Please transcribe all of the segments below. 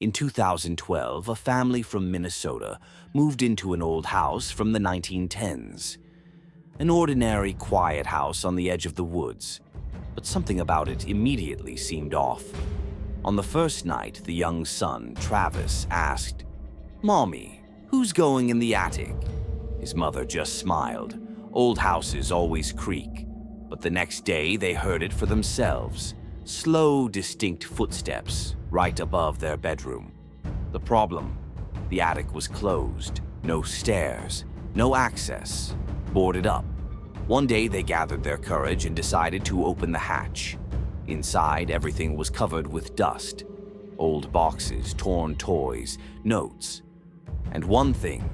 In 2012, a family from Minnesota moved into an old house from the 1910s. An ordinary, quiet house on the edge of the woods, but something about it immediately seemed off. On the first night, the young son, Travis, asked, "Mommy, who's going in the attic?" His mother just smiled. Old houses always creak. But the next day, they heard it for themselves. Slow, distinct footsteps right above their bedroom. The problem? The attic was closed. No stairs, no access, boarded up. One day, they gathered their courage and decided to open the hatch. Inside, everything was covered with dust. Old boxes, torn toys, notes. And one thing,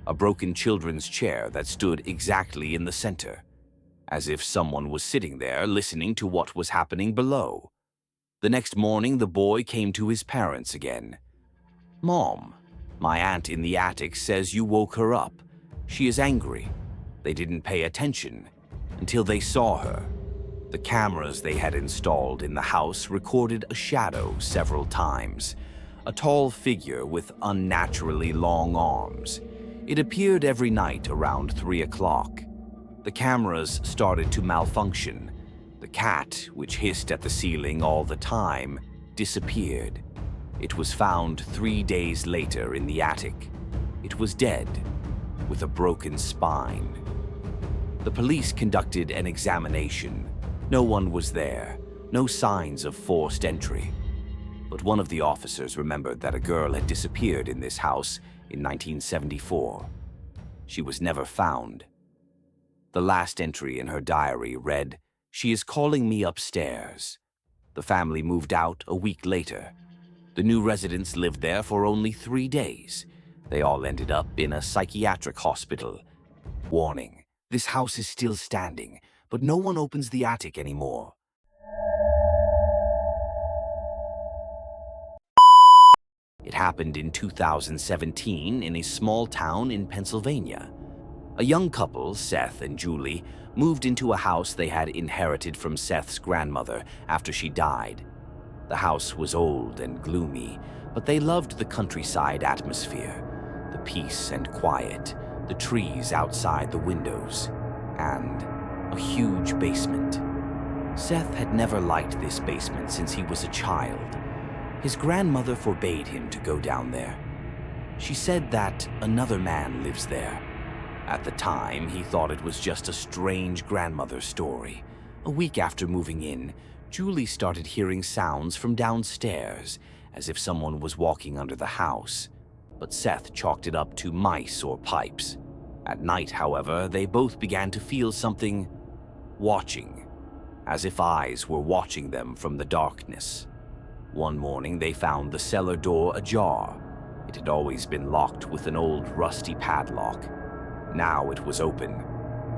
a broken children's chair that stood exactly in the center, as if someone was sitting there listening to what was happening below. The next morning, the boy came to his parents again. "Mom, my aunt in the attic says you woke her up. She is angry." They didn't pay attention until they saw her. The cameras they had installed in the house recorded a shadow several times, a tall figure with unnaturally long arms. It appeared every night around 3 o'clock. The cameras started to malfunction. The cat, which hissed at the ceiling all the time, disappeared. It was found 3 days later in the attic. It was dead, with a broken spine. The police conducted an examination. No one was there, no signs of forced entry. But one of the officers remembered that a girl had disappeared in this house in 1974. She was never found. The last entry in her diary read, "She is calling me upstairs." The family moved out a week later. The new residents lived there for only 3 days. They all ended up in a psychiatric hospital. Warning, this house is still standing, but no one opens the attic anymore. It happened in 2017 in a small town in Pennsylvania. A young couple, Seth and Julie, moved into a house they had inherited from Seth's grandmother after she died. The house was old and gloomy, but they loved the countryside atmosphere, the peace and quiet, the trees outside the windows, and a huge basement. Seth had never liked this basement since he was a child. His grandmother forbade him to go down there. She said that another man lives there. At the time, he thought it was just a strange grandmother story. A week after moving in, Julie started hearing sounds from downstairs, as if someone was walking under the house. But Seth chalked it up to mice or pipes. At night, however, they both began to feel something watching, as if eyes were watching them from the darkness. One morning, they found the cellar door ajar. It had always been locked with an old rusty padlock. Now it was open.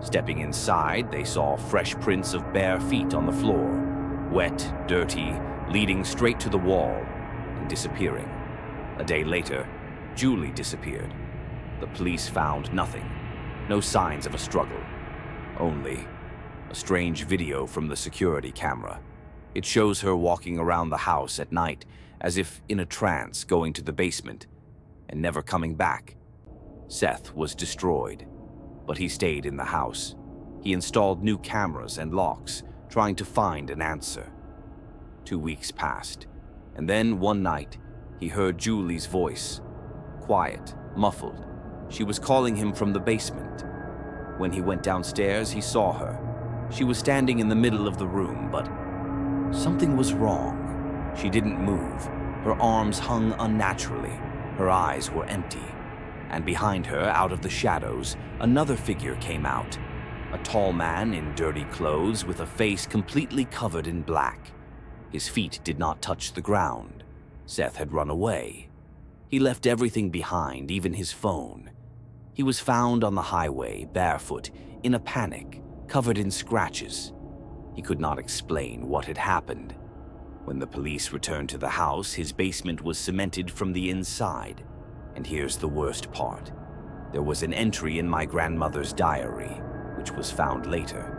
Stepping inside, they saw fresh prints of bare feet on the floor, wet, dirty, leading straight to the wall and disappearing. A day later, Julie disappeared. The police found nothing, no signs of a struggle, only a strange video from the security camera. It shows her walking around the house at night as if in a trance, going to the basement and never coming back. Seth was destroyed, but he stayed in the house. He installed new cameras and locks, trying to find an answer. 2 weeks passed, and then one night, he heard Julie's voice, quiet, muffled. She was calling him from the basement. When he went downstairs, he saw her. She was standing in the middle of the room, but something was wrong. She didn't move. Her arms hung unnaturally. Her eyes were empty. And behind her, out of the shadows, another figure came out. A tall man in dirty clothes with a face completely covered in black. His feet did not touch the ground. Seth had run away. He left everything behind, even his phone. He was found on the highway, barefoot, in a panic, covered in scratches. He could not explain what had happened. When the police returned to the house, his basement was cemented from the inside. And here's the worst part. There was an entry in my grandmother's diary, which was found later.